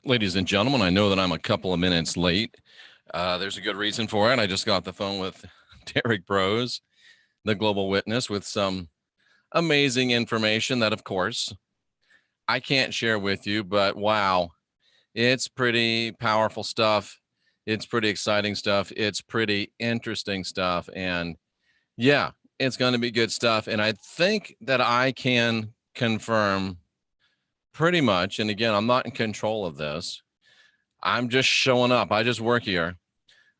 Ladies and gentlemen, I know that I'm a couple of minutes late. There's a good reason for it. I just got off the phone with Derek Bros, the Global Witness, with some amazing information that, of course, I can't share with you, but wow, it's pretty powerful stuff. It's pretty exciting stuff. It's pretty interesting stuff. And yeah, it's going to be good stuff. And I think that I can confirm pretty much, and again, I'm not in control of this. I'm just showing up. I just work here.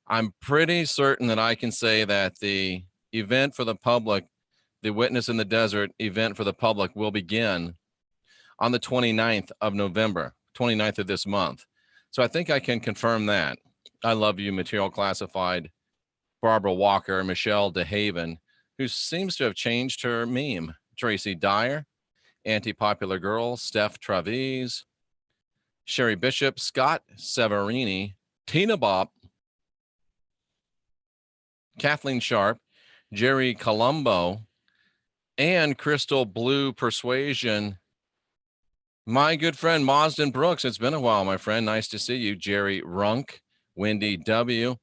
I'm pretty certain that I can say that the event for the public, the Witness in the Desert event for the public, will begin on the 29th of November, 29th of this month. So I think I can confirm that. I love you, Material Classified, Barbara Walker, Michelle DeHaven, who seems to have changed her meme, Tracy Dyer, Anti-Popular Girl, Steph Travis, Sherry Bishop, Scott Severini, Tina Bopp, Kathleen Sharp, Jerry Colombo, and Crystal Blue Persuasion. My good friend Marsden Brooks. It's been a while, my friend. Nice to see you. Jerry Runk, Wendy W.,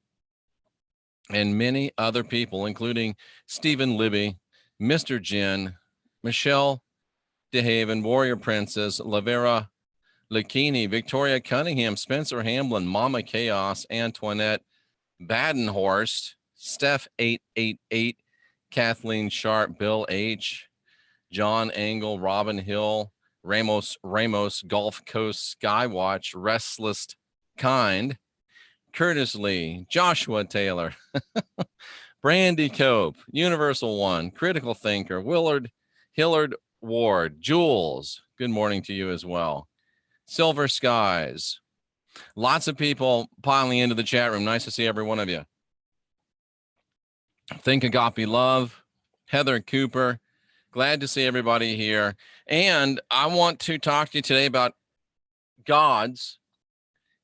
and many other people, including Stephen Libby, Mr. Jen, Michelle DeHaven, Warrior Princess, Lavera Lakini, Victoria Cunningham, Spencer Hamlin, Mama Chaos, Antoinette Badenhorst, Steph 888, Kathleen Sharp, Bill H., John Engel, Robin Hill, Ramos, Gulf Coast Skywatch, Restless Kind, Curtis Lee, Joshua Taylor, Brandy Cope, Universal One, Critical Thinker, Hillard Ward, Jules, good morning to you as well. Silver Skies. Lots of people piling into the chat room. Nice to see every one of you. Think Agape Love, Heather Cooper. Glad to see everybody here. And I want to talk to you today about gods,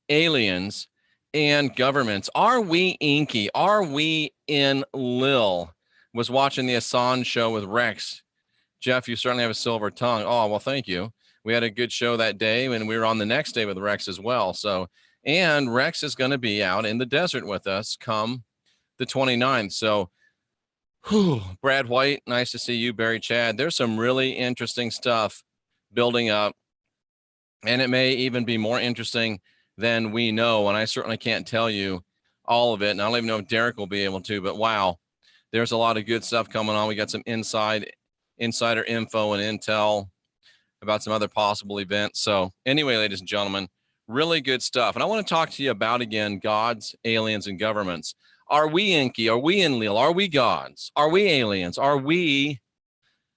aliens, and governments. Are we inky? Are we in Lil? Was watching the Assange show with Rex. Jeff, you certainly have a silver tongue. Oh, well, thank you. We had a good show that day, and we were on the next day with Rex as well. So, and Rex is going to be out in the desert with us come the 29th. So, Brad White, nice to see you. Barry Chad, there's some really interesting stuff building up, and it may even be more interesting than we know. And I certainly can't tell you all of it, and I don't even know if Derek will be able to, but wow, there's a lot of good stuff coming on. We got some insider info and intel about some other possible events. So anyway, ladies and gentlemen, really good stuff. And I want to talk to you about, again, gods, aliens, and governments. Are we inky? Are we Enlil? Are we gods? Are we aliens? Are we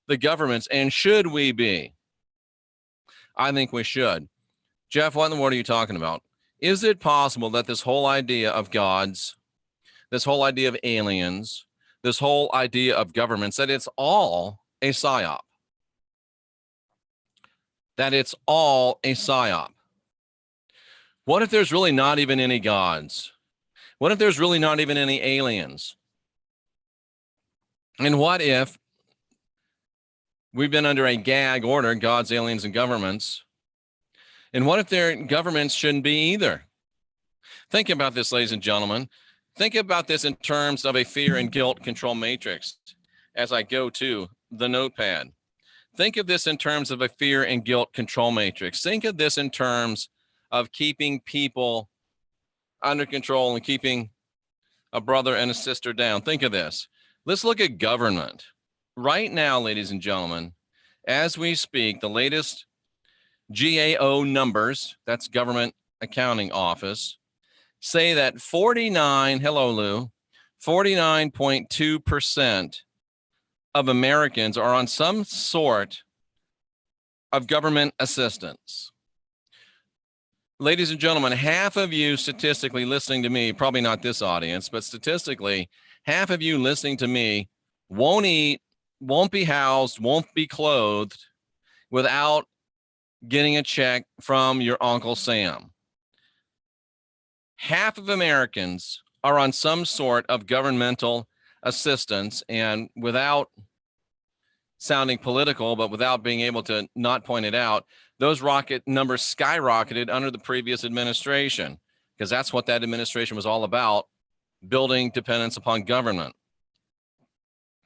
the governments? And should we be? I think we should. Jeff, what in the world are you talking about? Is it possible that this whole idea of gods, this whole idea of aliens, this whole idea of governments, that it's all a psyop? That it's all a psyop? What if there's really not even any gods? What if there's really not even any aliens? And what if we've been under a gag order, gods, aliens, and governments? And what if their governments shouldn't be either? Think about this, ladies and gentlemen. Think about this in terms of a fear and guilt control matrix as I go to the notepad. Think of this in terms of a fear and guilt control matrix. Think of this in terms of keeping people under control and keeping a brother and a sister down. Think of this. Let's look at government. Right now, ladies and gentlemen, as we speak, the latest GAO numbers, that's Government Accounting Office, say that 49.2% of Americans are on some sort of government assistance. Ladies and gentlemen, half of you statistically listening to me, probably not this audience, but statistically, half of you listening to me won't eat, won't be housed, won't be clothed without getting a check from your Uncle Sam. Half of Americans are on some sort of governmental assistance, and without sounding political, but without being able to not point it out, those rocket numbers skyrocketed under the previous administration, because that's what that administration was all about, building dependence upon government.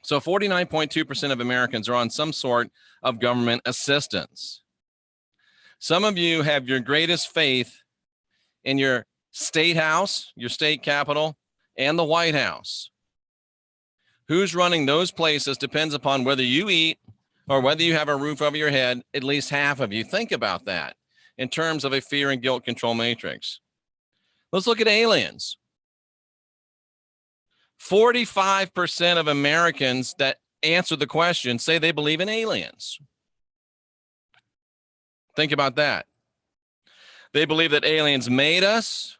So 49.2% of Americans are on some sort of government assistance. Some of you have your greatest faith in your state house, your state capitol, and the White House. Who's running those places depends upon whether you eat or whether you have a roof over your head, at least half of you. Think about that in terms of a fear and guilt control matrix. Let's look at aliens. 45% of Americans that answer the question say they believe in aliens. Think about that. They believe that aliens made us.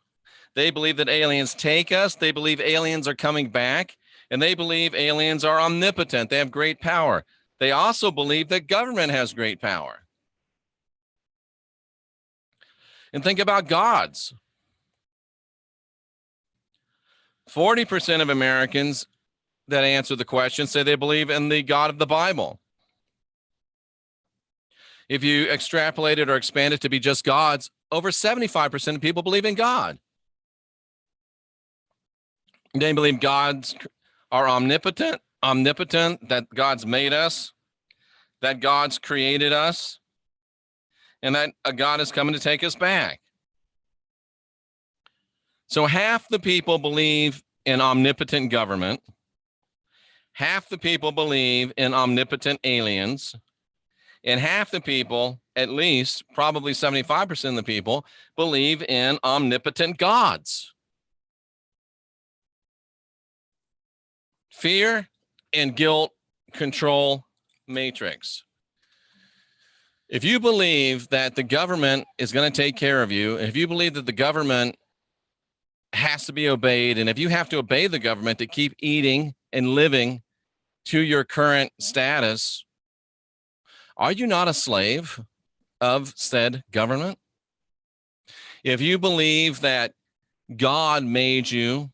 They believe that aliens take us. They believe aliens are coming back. And they believe aliens are omnipotent. They have great power. They also believe that government has great power. And think about gods. 40% of Americans that answer the question say they believe in the God of the Bible. If you extrapolate it or expand it to be just gods, over 75% of people believe in God. They believe gods are omnipotent, that God's made us, that God's created us, and that a God is coming to take us back. So half the people believe in omnipotent government. Half the people believe in omnipotent aliens. And half the people, at least probably 75% of the people, believe in omnipotent gods. Fear and guilt control matrix. If you believe that the government is going to take care of you, if you believe that the government has to be obeyed, and if you have to obey the government to keep eating and living to your current status, are you not a slave of said government? If you believe that God made you,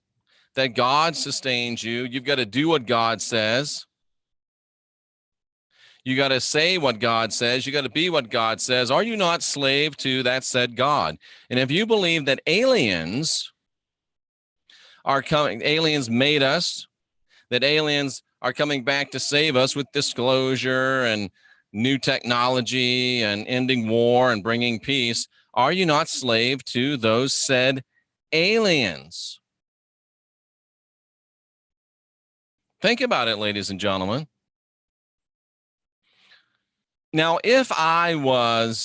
that God sustains you, you've got to do what God says. You got to say what God says. You got to be what God says. Are you not slave to that said God? And if you believe that aliens are coming, aliens made us, that aliens are coming back to save us with disclosure and new technology and ending war and bringing peace, are you not slave to those said aliens? Think about it, ladies and gentlemen. Now, if I were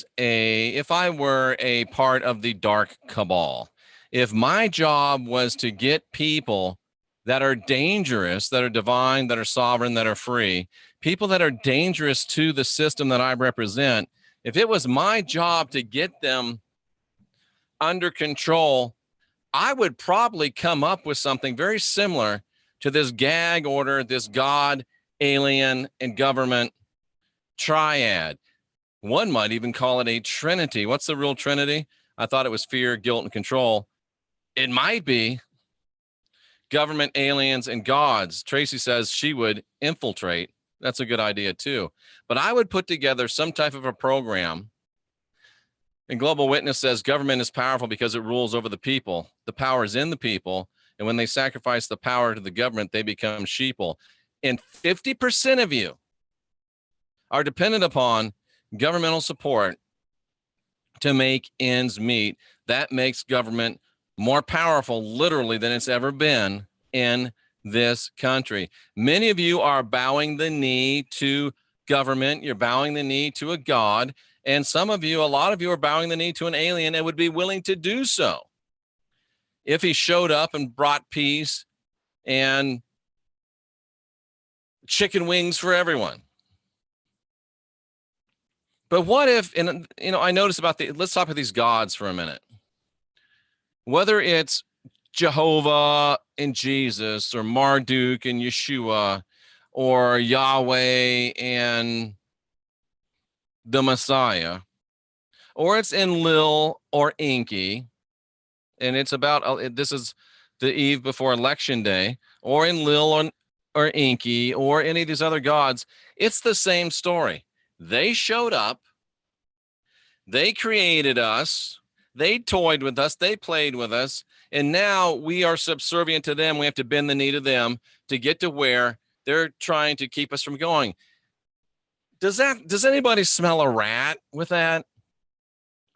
a part of the dark cabal, if my job was to get people that are dangerous, that are divine, that are sovereign, that are free, people that are dangerous to the system that I represent, if it was my job to get them under control, I would probably come up with something very similar to this gag order, this God, alien, and government triad. One might even call it a trinity. What's the real trinity? I thought it was fear, guilt, and control. It might be government, aliens, and gods. Tracy says she would infiltrate. That's a good idea too. But I would put together some type of a program. And Global Witness says government is powerful because it rules over the people. The power is in the people. And when they sacrifice the power to the government, they become sheeple. And 50% of you are dependent upon governmental support to make ends meet. That makes government more powerful, literally, than it's ever been in this country. Many of you are bowing the knee to government. You're bowing the knee to a god. And some of you, a lot of you, are bowing the knee to an alien and would be willing to do so if he showed up and brought peace and chicken wings for everyone. But what if, and I noticed about let's talk about these gods for a minute. Whether it's Jehovah and Jesus, or Marduk and Yeshua, or Yahweh and the Messiah, or it's Enlil or Enki, and it's about, this is the eve before election day, or Enlil or Enki or any of these other gods, it's the same story. They showed up, they created us, they toyed with us, they played with us, and now we are subservient to them. We have to bend the knee to them to get to where they're trying to keep us from going. Does anybody smell a rat with that?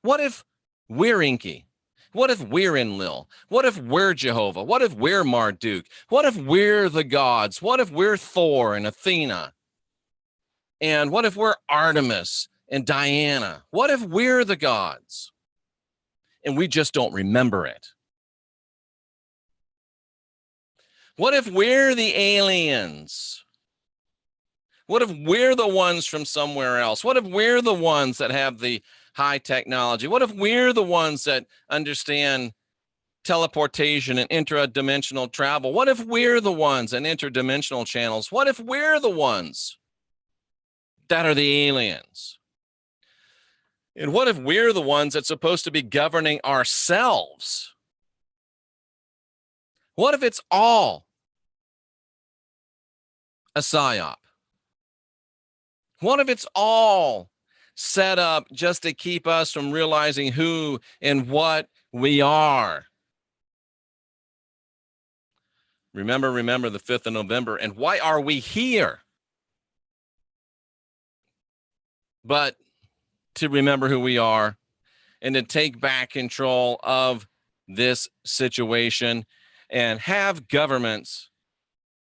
What if we're Enki? What if we're Enlil? What if we're Jehovah? What if we're Marduk? What if we're the gods? What if we're Thor and Athena? And what if we're Artemis and Diana? What if we're the gods? And we just don't remember it. What if we're the aliens? What if we're the ones from somewhere else? What if we're the ones that have the high technology? What if we're the ones that understand teleportation and interdimensional travel? What if we're the ones in interdimensional channels? What if we're the ones that are the aliens? And what if we're the ones that's supposed to be governing ourselves? What if it's all a psyop? What if it's all set up just to keep us from realizing who and what we are? Remember the 5th of November. And why are we here? But to remember who we are and to take back control of this situation. And have governments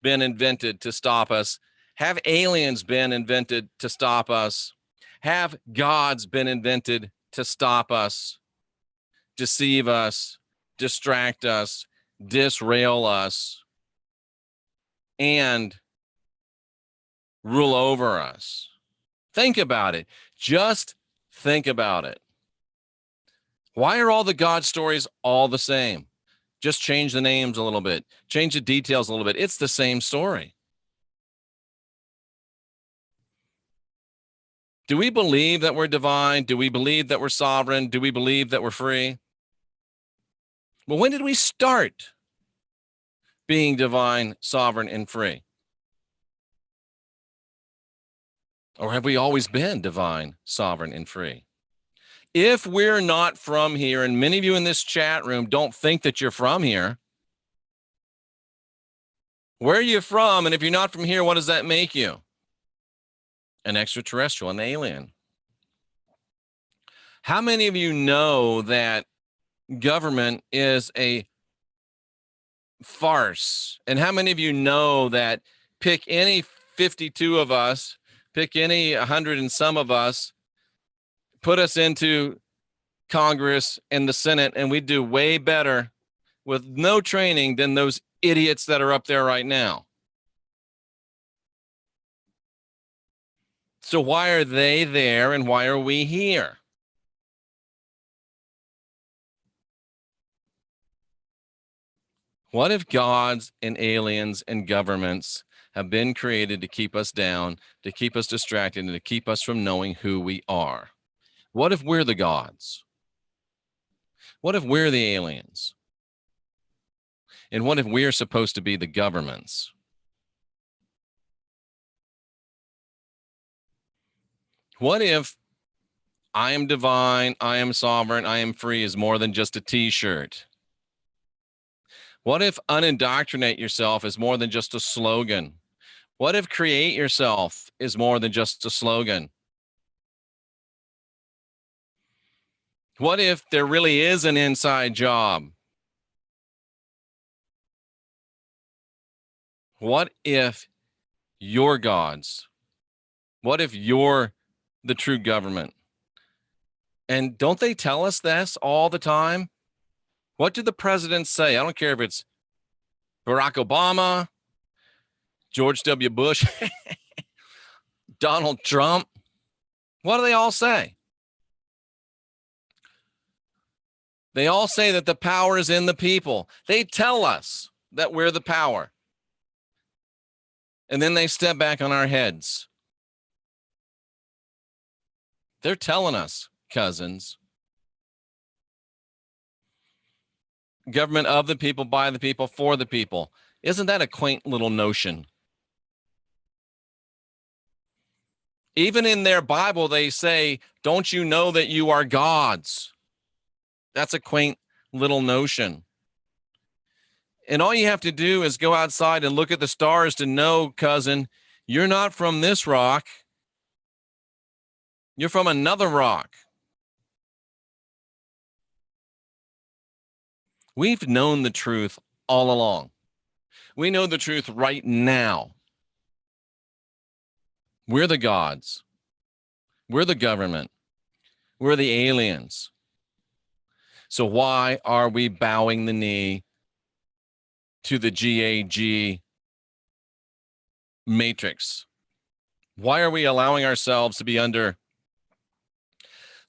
been invented to stop us? Have aliens been invented to stop us? Have gods been invented to stop us, deceive us, distract us, disrail us, and rule over us? Think about it. Just think about it. Why are all the God stories all the same? Just change the names a little bit, change the details a little bit. It's the same story. Do we believe that we're divine? Do we believe that we're sovereign? Do we believe that we're free? Well, when did we start being divine, sovereign, and free? Or have we always been divine, sovereign, and free? If we're not from here, and many of you in this chat room don't think that you're from here, where are you from? And if you're not from here, what does that make you? An extraterrestrial, an alien. How many of you know that government is a farce? And how many of you know that pick any 52 of us, pick any 100 and some of us, put us into Congress and the Senate, and we do way better with no training than those idiots that are up there right now? So why are they there and why are we here? What if gods and aliens and governments have been created to keep us down, to keep us distracted, and to keep us from knowing who we are? What if we're the gods? What if we're the aliens? And what if we're supposed to be the governments? What if I am divine, I am sovereign, I am free is more than just a t-shirt? What if unindoctrinate yourself is more than just a slogan? What if create yourself is more than just a slogan? What if there really is an inside job? What if you're gods? What if you're the true government? And don't they tell us this all the time? What do the presidents say? I don't care if it's Barack Obama, George W. Bush, Donald Trump. What do they all say? They all say that the power is in the people. They tell us that we're the power. And then they step back on our heads. They're telling us, cousins. Government of the people, by the people, for the people. Isn't that a quaint little notion? Even in their Bible, they say, don't you know that you are gods? That's a quaint little notion. And all you have to do is go outside and look at the stars to know, cousin, you're not from this rock. You're from another rock. We've known the truth all along. We know the truth right now. We're the gods. We're the government. We're the aliens. So why are we bowing the knee to the GAG matrix? Why are we allowing ourselves to be under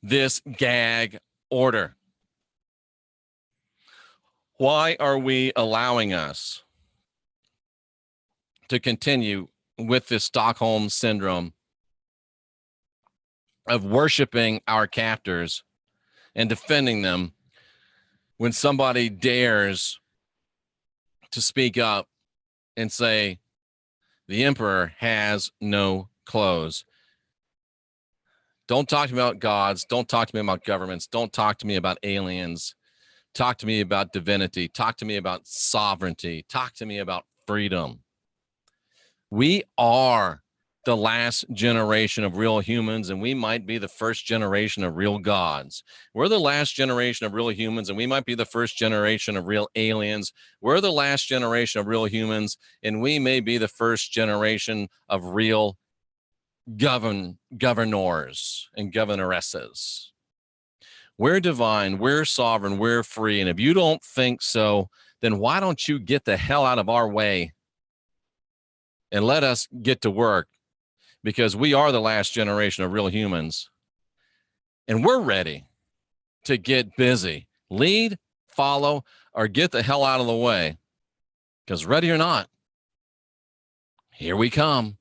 this gag order? Why are we allowing us to continue with this Stockholm syndrome of worshiping our captors and defending them when somebody dares to speak up and say, the emperor has no clothes? Don't talk to me about gods. Don't talk to me about governments. Don't talk to me about aliens. Talk to me about divinity. Talk to me about sovereignty. Talk to me about freedom. We are the last generation of real humans, and we might be the first generation of real gods. We're the last generation of real humans, and we might be the first generation of real aliens. We're the last generation of real humans, and we may be the first generation of real governors and governoresses. We're divine, we're sovereign, we're free. And if you don't think so, then why don't you get the hell out of our way and let us get to work? Because we are the last generation of real humans. And we're ready to get busy. Lead, follow, or get the hell out of the way. Because ready or not, here we come.